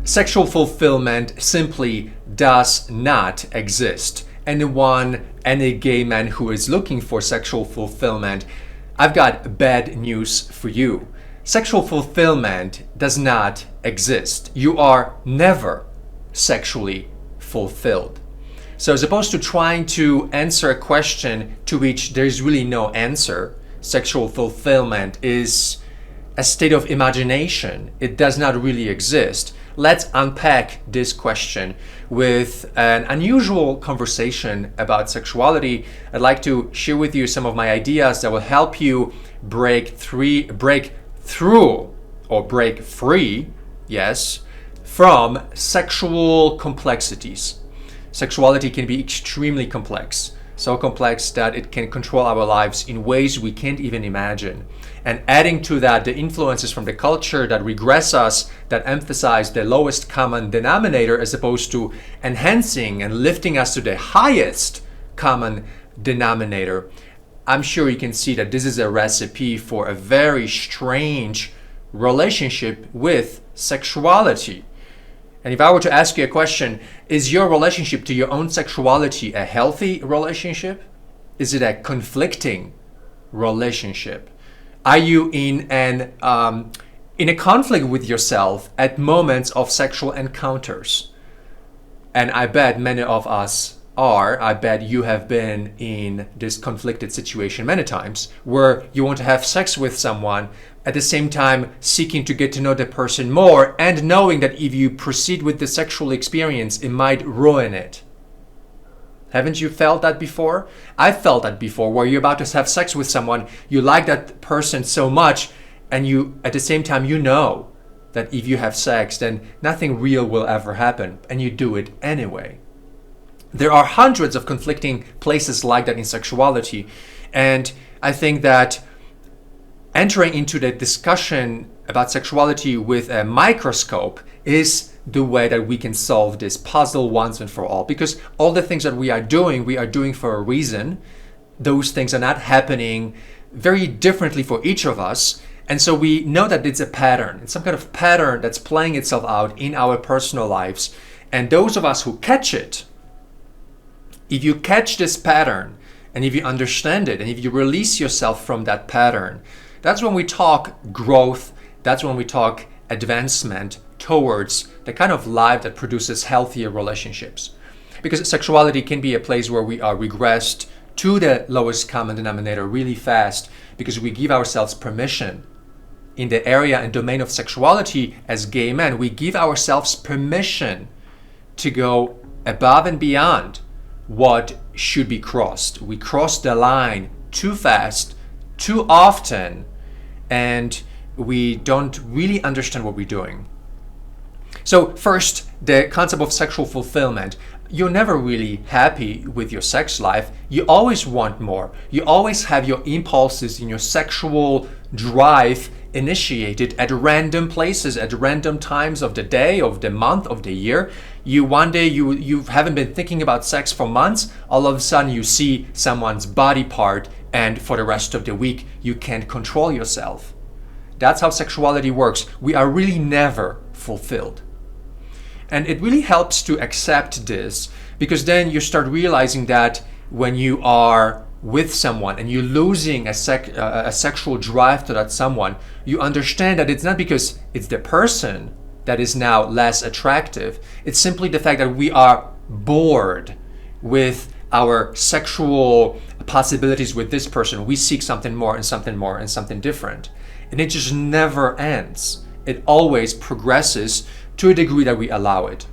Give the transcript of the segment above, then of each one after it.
Sexual fulfillment simply does not exist. Any gay man who is looking for sexual fulfillment, I've got bad news for you. Sexual fulfillment does not exist. You are never sexually fulfilled. So as opposed to trying to answer a question to which there is really no answer, sexual fulfillment is a state of imagination. It does not really exist. Let's unpack this question with an unusual conversation about sexuality. I'd like to share with you some of my ideas that will help you break free, yes, from sexual complexities. Sexuality can be extremely complex, so complex that it can control our lives in ways we can't even imagine. And adding to that, the influences from the culture that regress us, that emphasize the lowest common denominator as opposed to enhancing and lifting us to the highest common denominator. I'm sure you can see that this is a recipe for a very strange relationship with sexuality. And if I were to ask you a question, is your relationship to your own sexuality a healthy relationship? Is it a conflicting relationship? Are you in a conflict with yourself at moments of sexual encounters? And I bet many of us are. I bet you have been in this conflicted situation many times where you want to have sex with someone, at the same time seeking to get to know the person more and knowing that if you proceed with the sexual experience, it might ruin it. Haven't you felt that before? I've felt that before, where you're about to have sex with someone, you like that person so much, and you, at the same time, you know that if you have sex, then nothing real will ever happen, and you do it anyway. There are hundreds of conflicting places like that in sexuality, and I think that entering into the discussion about sexuality with a microscope is the way that we can solve this puzzle once and for all, because all the things that we are doing for a reason. Those things are not happening very differently for each of us, and so we know that it's a pattern. It's some kind of pattern that's playing itself out in our personal lives, and those of us who catch it, if you catch this pattern and if you understand it and if you release yourself from that pattern, that's when we talk growth, that's when we talk advancement towards the kind of life that produces healthier relationships. Because sexuality can be a place where we are regressed to the lowest common denominator really fast because we give ourselves permission. In the area and domain of sexuality as gay men, we give ourselves permission to go above and beyond what should be crossed. We cross the line too fast, too often, and we don't really understand what we're doing. So first, the concept of sexual fulfillment. You're never really happy with your sex life. You always want more. You always have your impulses in your sexual drive initiated at random places, at random times of the day, of the month, of the year. One day you haven't been thinking about sex for months. All of a sudden you see someone's body part, and for the rest of the week you can't control yourself. That's how sexuality works. We are really never fulfilled. And it really helps to accept this, because then you start realizing that when you are with someone and you're losing a sexual drive to that someone, you understand that it's not because it's the person that is now less attractive. It's simply the fact that we are bored with our sexual possibilities with this person. We seek something more and something more and something different. And it just never ends. It always progresses to a degree that we allow it.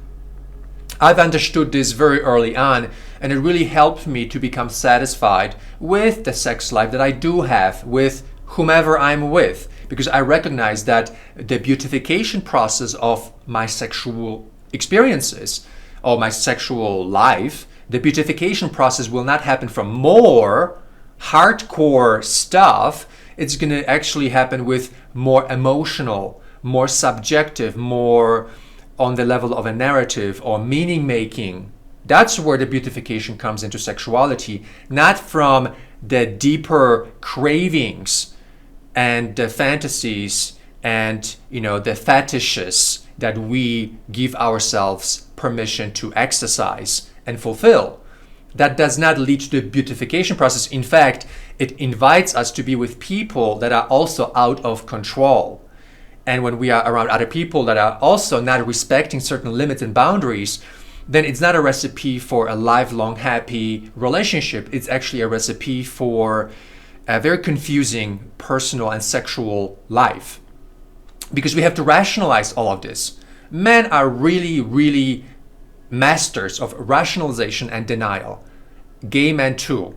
I've understood this very early on, and it really helped me to become satisfied with the sex life that I do have with whomever I'm with, because I recognize that the beautification process of my sexual experiences or my sexual life, the beautification process will not happen from more hardcore stuff. It's going to actually happen with more emotional, more subjective, more on the level of a narrative or meaning making. That's where the beautification comes into sexuality, not from the deeper cravings and the fantasies and the fetishes that we give ourselves permission to exercise and fulfill. That does not lead to the beautification process. In fact, it invites us to be with people that are also out of control. And when we are around other people that are also not respecting certain limits and boundaries, then it's not a recipe for a lifelong happy relationship. It's actually a recipe for a very confusing personal and sexual life. Because we have to rationalize all of this. Men are really, really masters of rationalization and denial. Gay men too.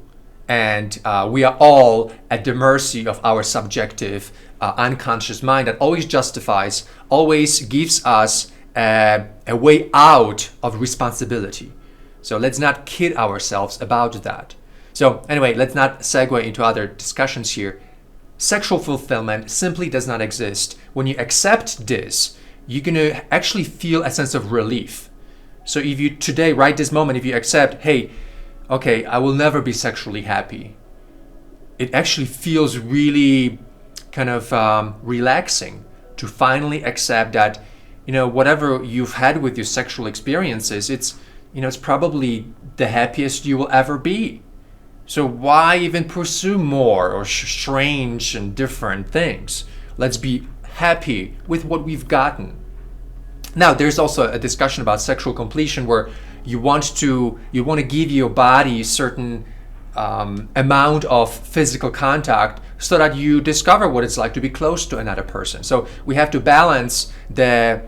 And we are all at the mercy of our subjective, unconscious mind that always justifies, always gives us a way out of responsibility. So let's not kid ourselves about that. So anyway, let's not segue into other discussions here. Sexual fulfillment simply does not exist. When you accept this, you're going to actually feel a sense of relief. So if you today, right this moment, if you accept, hey, okay, I will never be sexually happy, it actually feels really kind of relaxing to finally accept that, whatever you've had with your sexual experiences, it's probably the happiest you will ever be. So why even pursue more or strange and different things? Let's be happy with what we've gotten. Now, there's also a discussion about sexual completion where you want to give your body a certain amount of physical contact so that you discover what it's like to be close to another person. So we have to balance the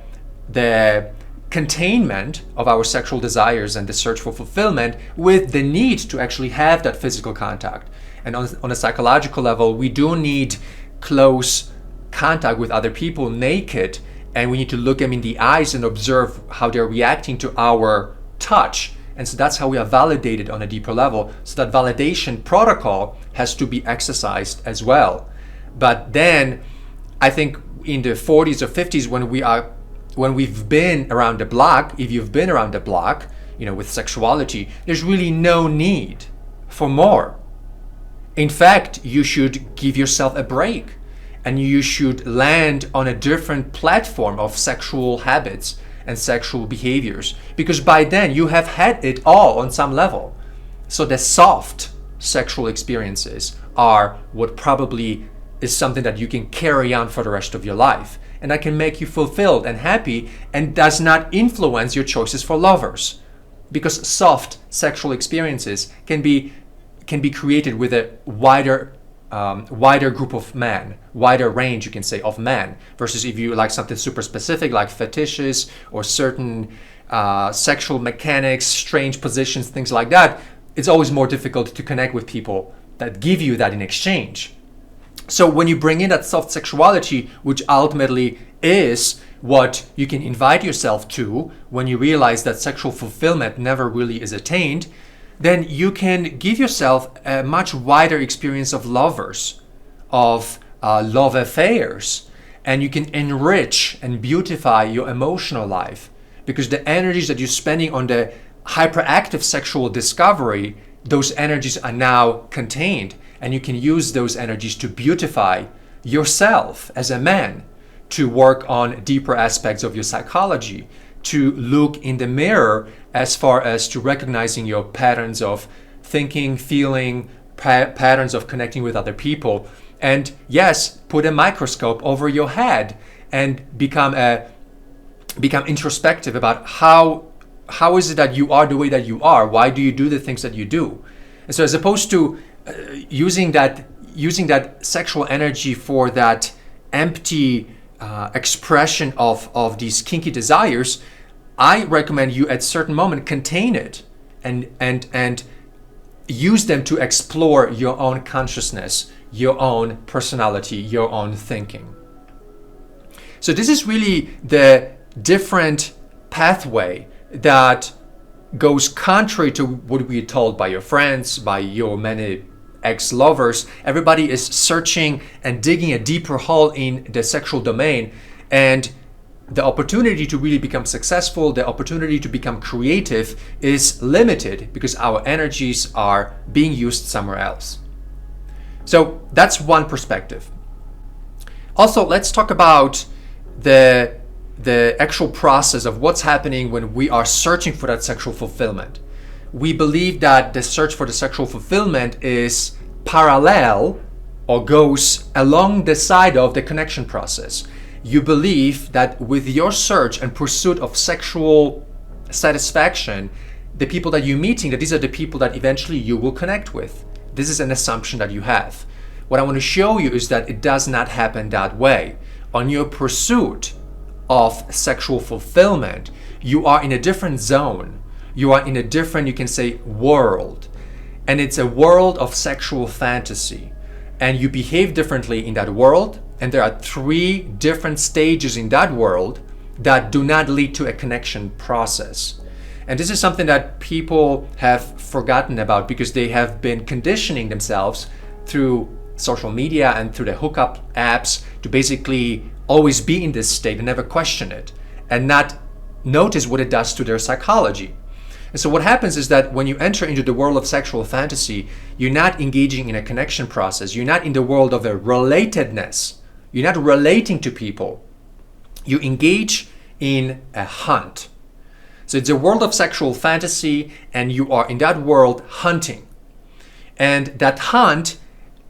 containment of our sexual desires and the search for fulfillment with the need to actually have that physical contact. And on a psychological level, we do need close contact with other people naked, and we need to look them in the eyes and observe how they're reacting to our touch. And so that's how we are validated on a deeper level. So that validation protocol has to be exercised as well. But then I think in the 40s or 50s, when we've been around the block, if you've been around the block, with sexuality, there's really no need for more. In fact, you should give yourself a break and you should land on a different platform of sexual habits and sexual behaviors, because by then you have had it all on some level. So the soft sexual experiences are what probably is something that you can carry on for the rest of your life, and that can make you fulfilled and happy and does not influence your choices for lovers, because soft sexual experiences can be created with a wider group of men, wider range, you can say, of men, versus if you like something super specific like fetishes or certain sexual mechanics, strange positions, things like that, it's always more difficult to connect with people that give you that in exchange. So when you bring in that soft sexuality, which ultimately is what you can invite yourself to when you realize that sexual fulfillment never really is attained, then you can give yourself a much wider experience of lovers, of love affairs, and you can enrich and beautify your emotional life, because the energies that you're spending on the hyperactive sexual discovery, those energies are now contained, and you can use those energies to beautify yourself as a man, to work on deeper aspects of your psychology, to look in the mirror as far as to recognizing your patterns of thinking, feeling, patterns of connecting with other people. And yes, put a microscope over your head and become introspective about how is it that you are the way that you are? Why do you do the things that you do? And so as opposed to using that sexual energy for that empty expression of these kinky desires, I recommend you at certain moment contain it and use them to explore your own consciousness, your own personality, your own thinking. So this is really the different pathway that goes contrary to what we're told by your friends, by your many ex-lovers. Everybody is searching and digging a deeper hole in the sexual domain, and the opportunity to really become successful, the opportunity to become creative is limited because our energies are being used somewhere else. So that's one perspective. Also, let's talk about the the actual process of what's happening when we are searching for that sexual fulfillment. We believe that the search for the sexual fulfillment is parallel or goes along the side of the connection process. You believe that with your search and pursuit of sexual satisfaction, the people that you're meeting, that these are the people that eventually you will connect with. This is an assumption that you have. What I want to show you is that it does not happen that way. On your pursuit of sexual fulfillment, you are in a different zone. You are in a different, you can say, world. And it's a world of sexual fantasy. And you behave differently in that world. And there are 3 different stages in that world that do not lead to a connection process. And this is something that people have forgotten about because they have been conditioning themselves through social media and through the hookup apps to basically always be in this state and never question it and not notice what it does to their psychology. And so what happens is that when you enter into the world of sexual fantasy, you're not engaging in a connection process. You're not in the world of a relatedness. You're not relating to people. You engage in a hunt. So it's a world of sexual fantasy, and you are in that world hunting. And that hunt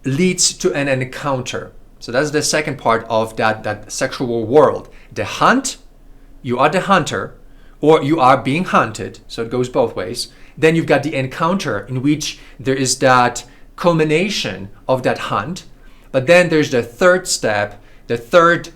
leads to an encounter. So that's the second part of that sexual world. The hunt, you are the hunter, or you are being hunted, so it goes both ways. Then you've got the encounter, in which there is that culmination of that hunt. But then there's the third step, the third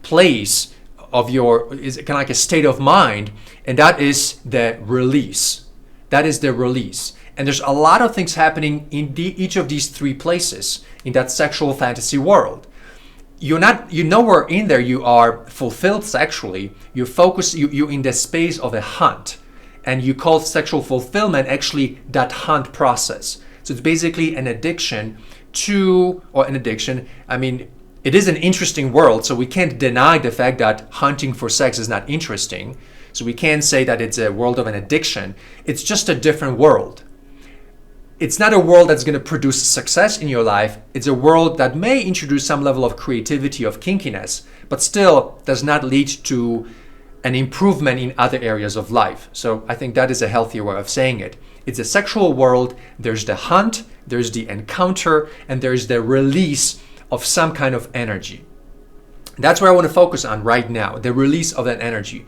place of your, is kind of like a state of mind, and that is the release. That is the release. And there's a lot of things happening in each of these 3 places in that sexual fantasy world. You're nowhere in there you are fulfilled sexually. You're in the space of a hunt. And you call sexual fulfillment actually that hunt process. So it's basically an addiction I mean, it is an interesting world, so we can't deny the fact that hunting for sex is not interesting. So we can't say that it's a world of an addiction. It's just a different world. It's not a world that's going to produce success in your life. It's a world that may introduce some level of creativity, of kinkiness, but still does not lead to an improvement in other areas of life. So I think that is a healthier way of saying it. It's a sexual world. There's the hunt, there's the encounter, and there's the release of some kind of energy. That's where I want to focus on right now, the release of that energy.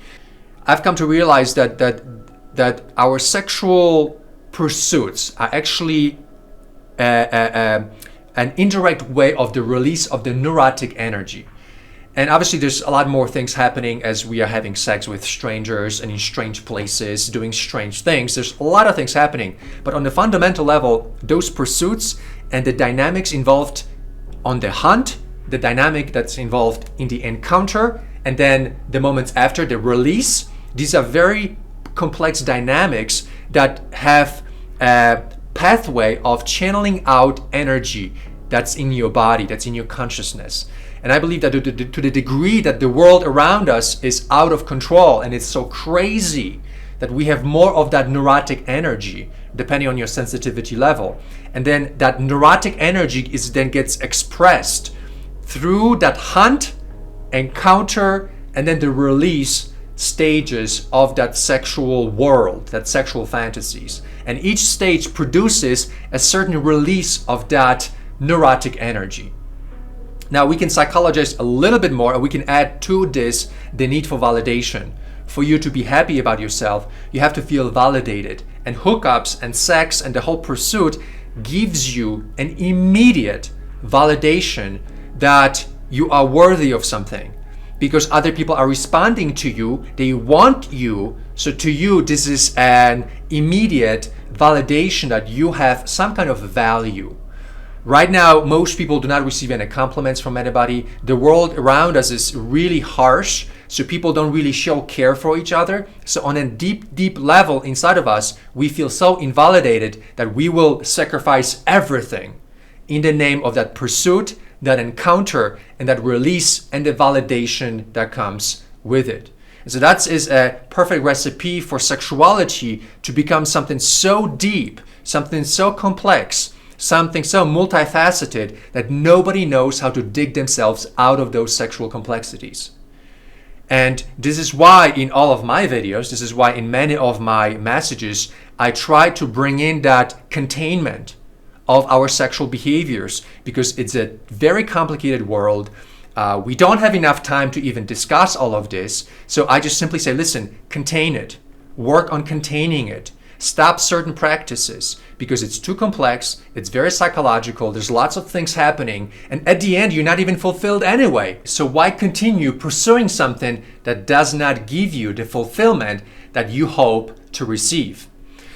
I've come to realize that our sexual pursuits are actually an indirect way of the release of the neurotic energy. And obviously there's a lot more things happening as we are having sex with strangers and in strange places, doing strange things. There's a lot of things happening. But on the fundamental level, those pursuits and the dynamics involved on the hunt, the dynamic that's involved in the encounter, and then the moments after the release, these are very complex dynamics that have a pathway of channeling out energy that's in your body, that's in your consciousness. And I believe that to the degree that the world around us is out of control and it's so crazy that we have more of that neurotic energy, depending on your sensitivity level. And then that neurotic energy then gets expressed through that hunt, encounter, and then the release stages of that sexual world, that sexual fantasies. And each stage produces a certain release of that neurotic energy. Now we can psychologize a little bit more, and we can add to this the need for validation. For you to be happy about yourself, you have to feel validated. And hookups and sex and the whole pursuit gives you an immediate validation that you are worthy of something. Because other people are responding to you, they want you. So to you, this is an immediate validation that you have some kind of value. Right now, most people do not receive any compliments from anybody. The world around us is really harsh, so people don't really show care for each other. So on a deep, deep level inside of us, we feel so invalidated that we will sacrifice everything in the name of that pursuit, that encounter, and that release and the validation that comes with it. And so that is a perfect recipe for sexuality to become something so deep, something so complex, something so multifaceted that nobody knows how to dig themselves out of those sexual complexities. And this is why in all of my videos, this is why in many of my messages, I try to bring in that containment of our sexual behaviors, because it's a very complicated world. We don't have enough time to even discuss all of this. So I just simply say, listen, contain it. Work on containing it. Stop certain practices because it's too complex. It's very psychological. There's lots of things happening. And at the end, you're not even fulfilled anyway. So why continue pursuing something that does not give you the fulfillment that you hope to receive?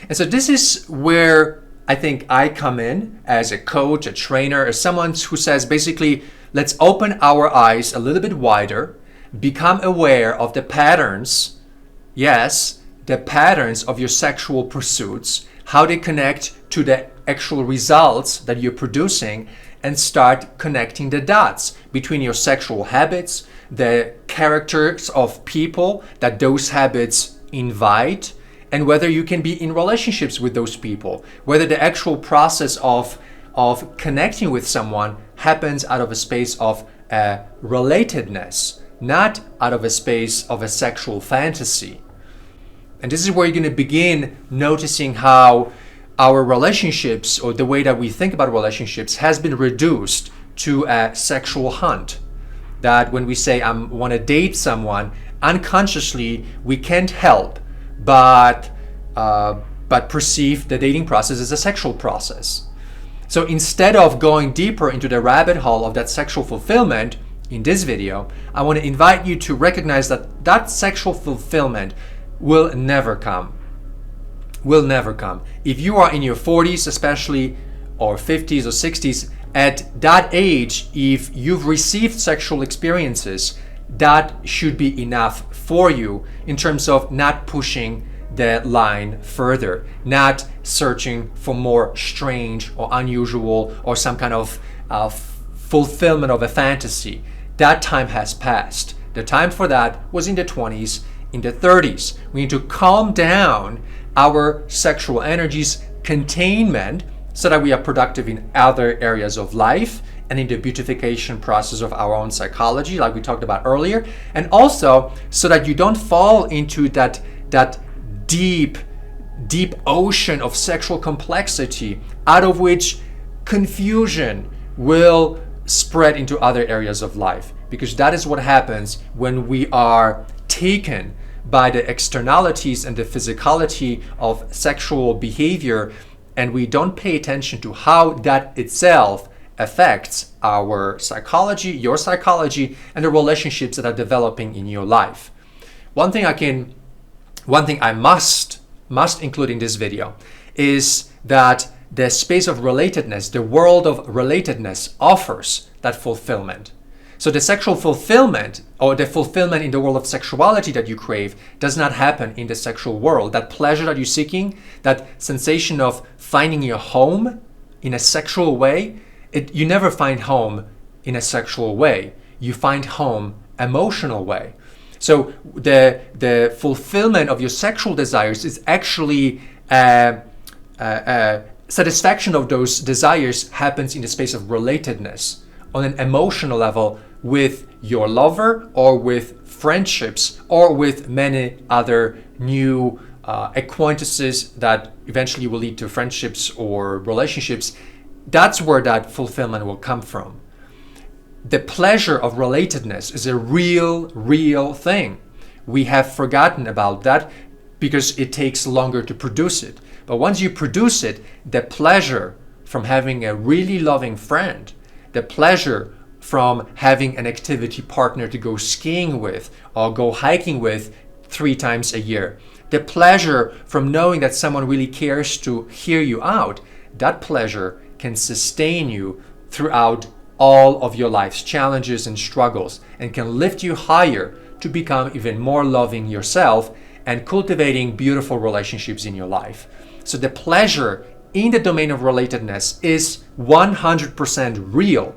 And so this is where I think I come in as a coach, a trainer, as someone who says basically, let's open our eyes a little bit wider, become aware of the patterns, yes, the patterns of your sexual pursuits, how they connect to the actual results that you're producing, and start connecting the dots between your sexual habits, the characters of people that those habits invite, and whether you can be in relationships with those people, whether the actual process of connecting with someone happens out of a space of relatedness, not out of a space of a sexual fantasy. And this is where you're going to begin noticing how our relationships, or the way that we think about relationships, has been reduced to a sexual hunt. That when we say I want to date someone, unconsciously we can't help but perceive the dating process as a sexual process. So instead of going deeper into the rabbit hole of that sexual fulfillment, in this video, I want to invite you to recognize that that sexual fulfillment will never come. Will never come. If you are in your 40s especially, or 50s or 60s, at that age, if you've received sexual experiences, that should be enough for you in terms of not pushing the line further, not searching for more strange or unusual or some kind of fulfillment of a fantasy. That time has passed. The time for that was in the 20s, in the 30s. We need to calm down our sexual energies, containment, so that we are productive in other areas of life and in the beautification process of our own psychology, like we talked about earlier, and also so that you don't fall into that deep ocean of sexual complexity, out of which confusion will spread into other areas of life. Because that is what happens when we are taken by the externalities and the physicality of sexual behavior, and we don't pay attention to how that itself affects our psychology, your psychology, and the relationships that are developing in your life. One thing I must include in this video is that the space of relatedness, the world of relatedness, offers that fulfillment. So the sexual fulfillment, or the fulfillment in the world of sexuality that you crave, does not happen in the sexual world. That pleasure that you're seeking, that sensation of finding your home in a sexual way, you never find home in a sexual way. You find home emotional way. So the fulfillment of your sexual desires is actually satisfaction of those desires happens in the space of relatedness on an emotional level with your lover, or with friendships, or with many other new acquaintances that eventually will lead to friendships or relationships. That's where that fulfillment will come from. The pleasure of relatedness is a real thing. We have forgotten about that because it takes longer to produce it. But once you produce it, the pleasure from having a really loving friend, the pleasure from having an activity partner to go skiing with or go hiking with 3 times a year, the pleasure from knowing that someone really cares to hear you out, that pleasure can sustain you throughout all of your life's challenges and struggles, and can lift you higher to become even more loving yourself and cultivating beautiful relationships in your life. So the pleasure in the domain of relatedness is 100% real.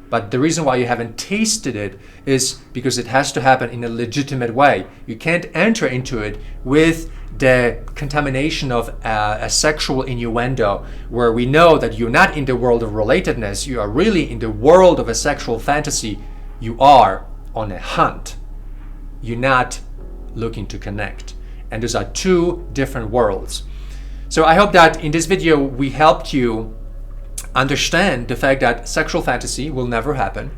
But the reason why you haven't tasted it is because it has to happen in a legitimate way. You can't enter into it with the contamination of a sexual innuendo, where we know that you're not in the world of relatedness, you are really in the world of a sexual fantasy. You are on a hunt. you're not looking to connect. And those are two different worlds. So I hope that in this video we helped you understand the fact that sexual fantasy will never happen,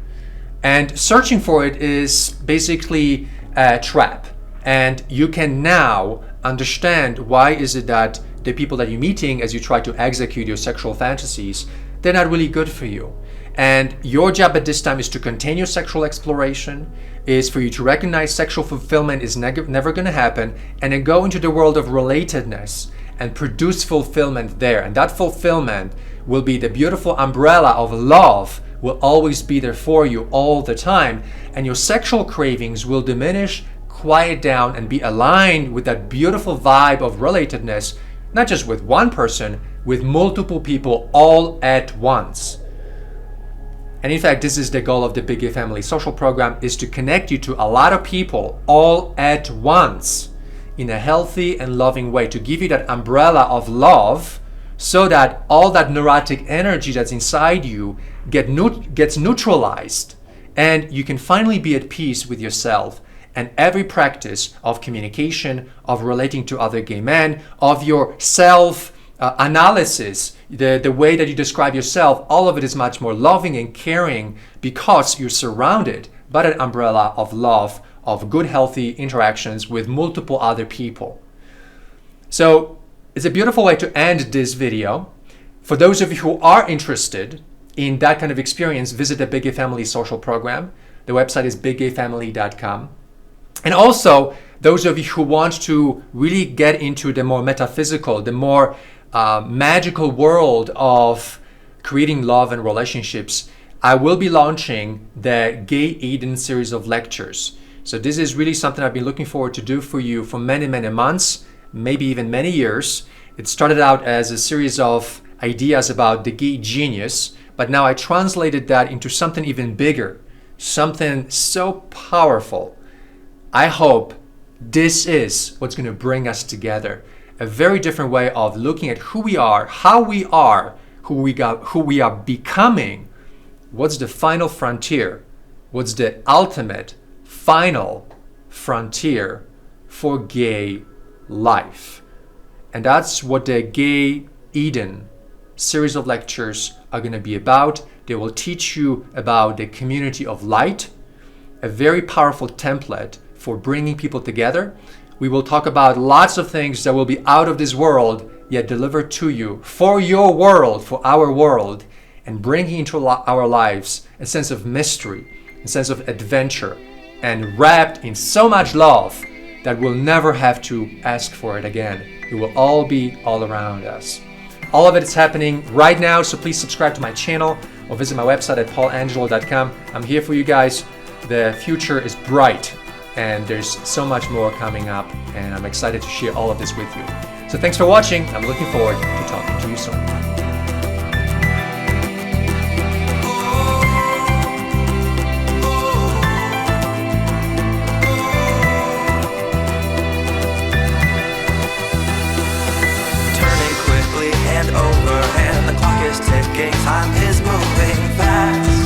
and searching for it is basically a trap. And you can now understand why is it that the people that you're meeting as you try to execute your sexual fantasies, they're not really good for you. And your job at this time is to contain your sexual exploration, is for you to recognize sexual fulfillment is never going to happen, and then go into the world of relatedness and produce fulfillment there. And that fulfillment will be the beautiful umbrella of love, will always be there for you all the time. And your sexual cravings will diminish, quiet down, and be aligned with that beautiful vibe of relatedness, not just with one person, with multiple people all at once. And in fact, this is the goal of the Big Gay Family Social Program, is to connect you to a lot of people all at once in a healthy and loving way, to give you that umbrella of love so that all that neurotic energy that's inside you gets neutralized, and you can finally be at peace with yourself. And every practice of communication, of relating to other gay men, of your self-analysis, the way that you describe yourself, all of it is much more loving and caring because you're surrounded by that umbrella of love, of good, healthy interactions with multiple other people. So it's a beautiful way to end this video. For those of you who are interested in that kind of experience, visit the Big Gay Family Social Program. The website is biggayfamily.com. And also, those of you who want to really get into the more metaphysical, the more magical world of creating love and relationships, I will be launching the Gay Eden series of lectures. So this is really something I've been looking forward to do for you for many, many months, maybe even many years. It started out as a series of ideas about the gay genius, but now I translated that into something even bigger, something so powerful. I hope this is what's going to bring us together. A very different way of looking at who we are, how we are, who we are becoming. What's the final frontier? What's the ultimate final frontier for gay life? And that's what the Gay Eden series of lectures are going to be about. They will teach you about the community of light, a very powerful template for bringing people together. We will talk about lots of things that will be out of this world, yet delivered to you for your world, for our world, and bringing into our lives a sense of mystery, a sense of adventure, and wrapped in so much love that we'll never have to ask for it again. It will all be all around us. All of it is happening right now, so please subscribe to my channel or visit my website at paulangelo.com. I'm here for you guys. The future is bright, and there's so much more coming up, and I'm excited to share all of this with you. So thanks for watching. I'm looking forward to talking to you soon. Turning quickly and over, and the clock is ticking. Time is moving fast.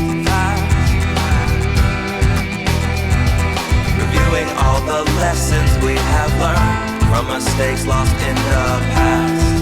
Reviewing all the lessons we have learned from mistakes lost in the past.